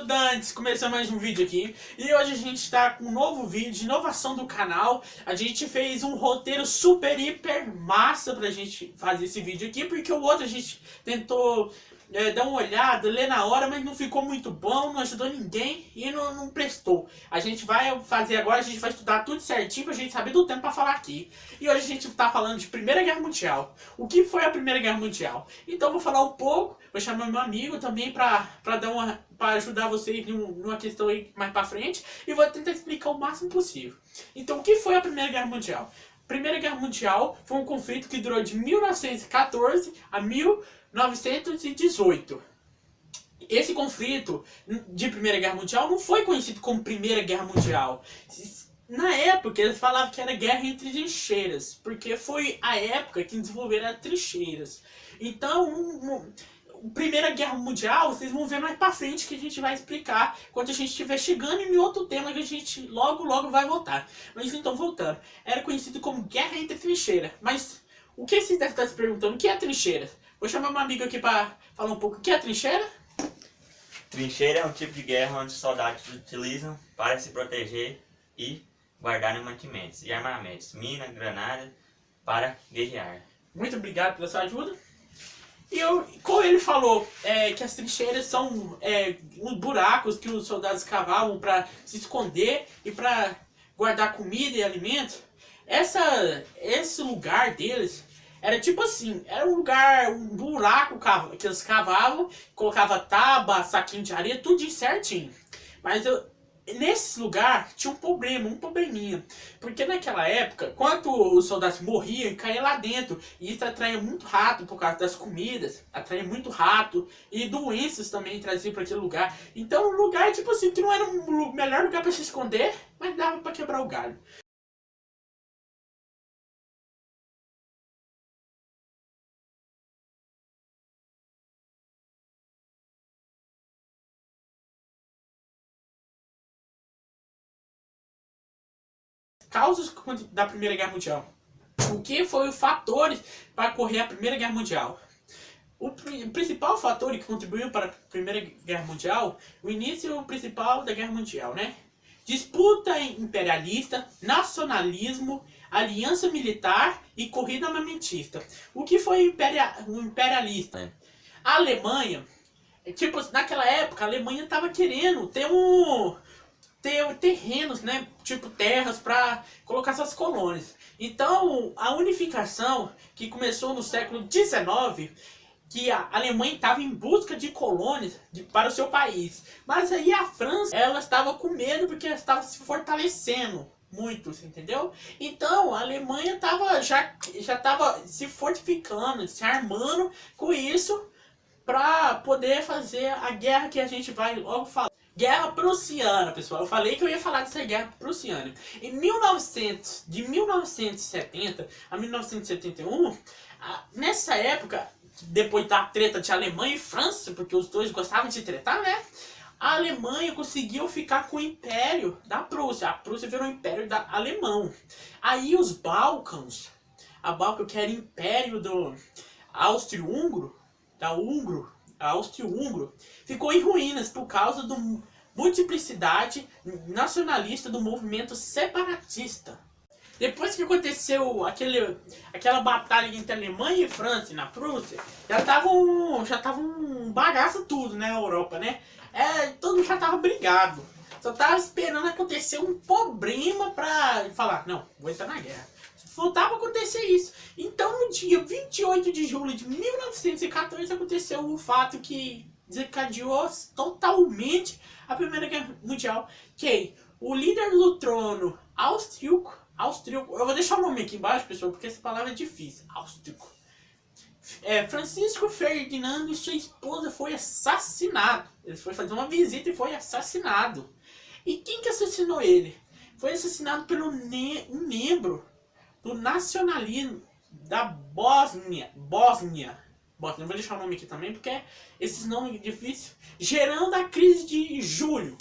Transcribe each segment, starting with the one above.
estudantes, começando mais um vídeo aqui. E hoje a gente está com um novo vídeo de inovação do canal. A gente fez um roteiro super, hiper massa pra gente fazer esse vídeo aqui, porque o outro a gente tentou dar uma olhada, ler na hora, mas não ficou muito bom, não ajudou ninguém e não prestou. A gente vai fazer agora, a gente vai estudar tudo certinho pra gente saber do tempo pra falar aqui. E hoje a gente tá falando de Primeira Guerra Mundial. O que foi a Primeira Guerra Mundial? Então eu vou falar um pouco, vou chamar meu amigo também pra ajudar vocês numa questão aí mais pra frente, e vou tentar explicar o máximo possível. Então o que foi a Primeira Guerra Mundial? A Primeira Guerra Mundial foi um conflito que durou de 1914 a 1918. Esse conflito de Primeira Guerra Mundial não foi conhecido como Primeira Guerra Mundial. Na época eles falavam que era guerra entre trincheiras, porque foi a época que desenvolveram as trincheiras. Então, Primeira Guerra Mundial, vocês vão ver mais pra frente, que a gente vai explicar quando a gente estiver chegando em outro tema que a gente logo vai voltar. Mas então, voltando, era conhecido como guerra entre trincheiras. Mas o que vocês devem estar se perguntando? O que é trincheira? Vou chamar meu amigo aqui para falar um pouco. O que é trincheira? Trincheira é um tipo de guerra onde os soldados utilizam para se proteger e guardar mantimentos e armamentos, minas, granadas, para guerrear. Muito obrigado pela sua ajuda. E como ele falou, que as trincheiras são uns buracos que os soldados cavavam para se esconder e para guardar comida e alimento. Esse lugar deles era tipo assim, era um lugar, um buraco que eles cavavam, colocava tábua, saquinho de areia, tudo certinho. Mas nesse lugar tinha um probleminha. Porque naquela época, quando os soldados morriam, caía lá dentro. E isso atraía muito rato por causa das comidas. Atraía muito rato. E doenças também traziam para aquele lugar. Então o lugar, tipo assim, que não era o melhor lugar para se esconder, mas dava para quebrar o galho. Causas da Primeira Guerra Mundial. O que foi os fatores para ocorrer a Primeira Guerra Mundial? O principal fator que contribuiu para a Primeira Guerra Mundial, o início principal da Guerra Mundial, né? Disputa imperialista, nacionalismo, aliança militar e corrida armamentista. O que foi o imperialista? A Alemanha, tipo, naquela época, a Alemanha estava querendo ter terrenos, né, tipo terras para colocar suas colônias. Então, a unificação que começou no século XIX, que a Alemanha estava em busca de colônias para o seu país. Mas aí a França, ela estava com medo porque ela estava se fortalecendo muito, entendeu? Então, a Alemanha já estava se fortificando, se armando com isso para poder fazer a guerra que a gente vai logo falar. Guerra Prussiana, pessoal. Eu falei que eu ia falar dessa Guerra Prussiana. De 1970 a 1971, nessa época, depois da treta de Alemanha e França, porque os dois gostavam de tretar, né? A Alemanha conseguiu ficar com o Império da Prússia. A Prússia virou o Império Alemão. Aí os Balcãs, a Balcã, que era Império do Áustrio-Húngaro, Áustrio-Húngaro, ficou em ruínas por causa da multiplicidade nacionalista do movimento separatista. Depois que aconteceu aquela batalha entre Alemanha e França na Prússia, já tava um bagaço tudo, né, na Europa, né? Todo mundo já tava brigado. Só tava esperando acontecer um problema pra falar, não, vou entrar na guerra. Faltava acontecer isso. Então, no dia 28 de julho de 1914, aconteceu o fato que desencadeou totalmente a Primeira Guerra Mundial. Que o líder do trono austríaco, eu vou deixar o nome aqui embaixo, pessoal, porque essa palavra é difícil. Austríaco. Francisco Ferdinando e sua esposa foi assassinado. Ele foi fazer uma visita e foi assassinado. E quem que assassinou ele? Foi assassinado por um membro do nacionalismo da Bósnia. Eu vou deixar o nome aqui também, porque esses nomes difíceis. Gerando a crise de julho.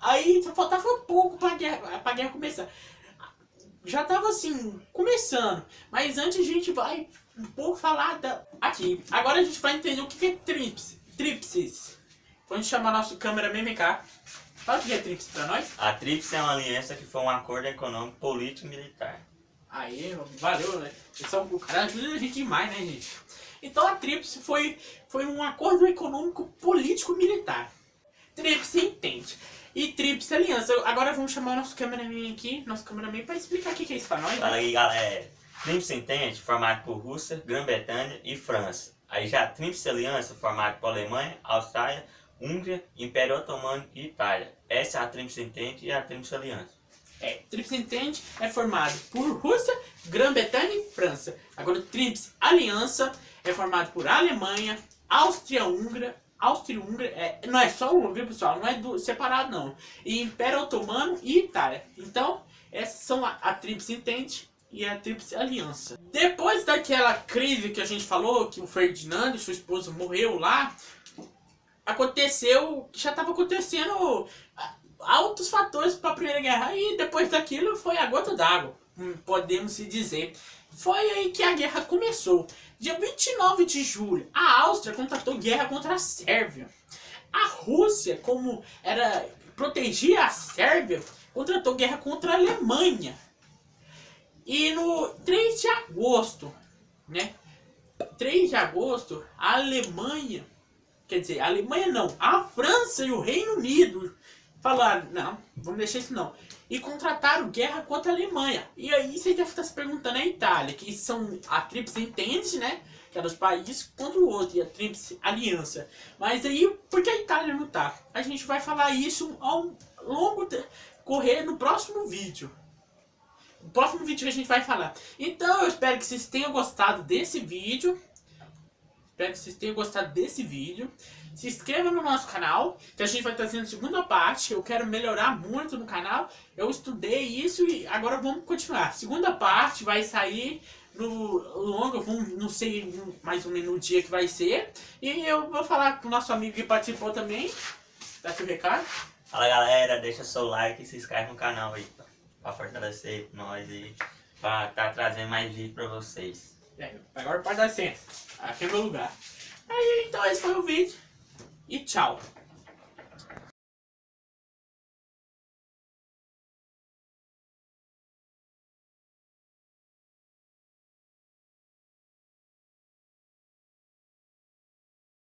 Aí só faltava um pouco para a guerra começar. Já estava assim, começando. Mas antes a gente vai um pouco falar aqui. Agora a gente vai entender o que é tríplices. Vamos chamar nosso cameraman, vem cá. Fala o que é TRIPS pra nós. A TRIPS é uma aliança que foi um acordo econômico, político e militar. Aí, valeu, né? O cara ajuda a gente demais, né, gente? Então a TRIPS foi um acordo econômico, político, militar. TRIPS entende. E TRIPS aliança. Agora vamos chamar o nosso cameraman aqui, para explicar o que é isso pra nós. Fala Né? aí, galera. TRIPS entende, formado por Rússia, Grã-Bretanha e França. Aí já a TRIPS aliança, formado por Alemanha, Austrália, Hungria, Império Otomano e Itália. Essa é a TRIPS entende e a TRIPS aliança. TRIPS entende é formado por Rússia, Grã-Bretanha e França. Agora o TRIPS aliança é formado por Alemanha, Áustria-Hungria, não é só um, viu pessoal? Não é separado não. E Império Otomano e Itália. Então, essas são a TRIPS entende e a TRIPS aliança. Depois daquela crise que a gente falou, que o Ferdinando e sua esposa morreu lá, já estava acontecendo altos fatores para a Primeira Guerra. E depois daquilo foi a gota d'água, podemos se dizer. Foi aí que a guerra começou. Dia 29 de julho, a Áustria contratou guerra contra a Sérvia. A Rússia, como protegia a Sérvia, contratou guerra contra a Alemanha. E no 3 de agosto, né? 3 de agosto, a Alemanha, a França e o Reino Unido falaram, não, vamos deixar isso não. E contrataram guerra contra a Alemanha. E aí você deve estar se perguntando a Itália, que são a TRIPS entende, né? Que é dos países contra o outro, e a TRIPS aliança. Mas aí, por que a Itália não tá? A gente vai falar isso ao longo correr no próximo vídeo. O próximo vídeo que a gente vai falar. Então eu espero que vocês tenham gostado desse vídeo. Se inscreva no nosso canal, que a gente vai trazendo a segunda parte. Eu quero melhorar muito no canal. Eu estudei isso e agora vamos continuar. Segunda parte vai sair no longo, não sei mais ou menos o dia que vai ser. E eu vou falar com o nosso amigo que participou também. Dá aqui o recado. Fala, galera, deixa seu like e se inscreve no canal aí, pra fortalecer nós e pra tá trazendo mais vídeo pra vocês. Agora pode dar licença. Aqui é meu lugar. Aí, então esse foi o vídeo. E tchau.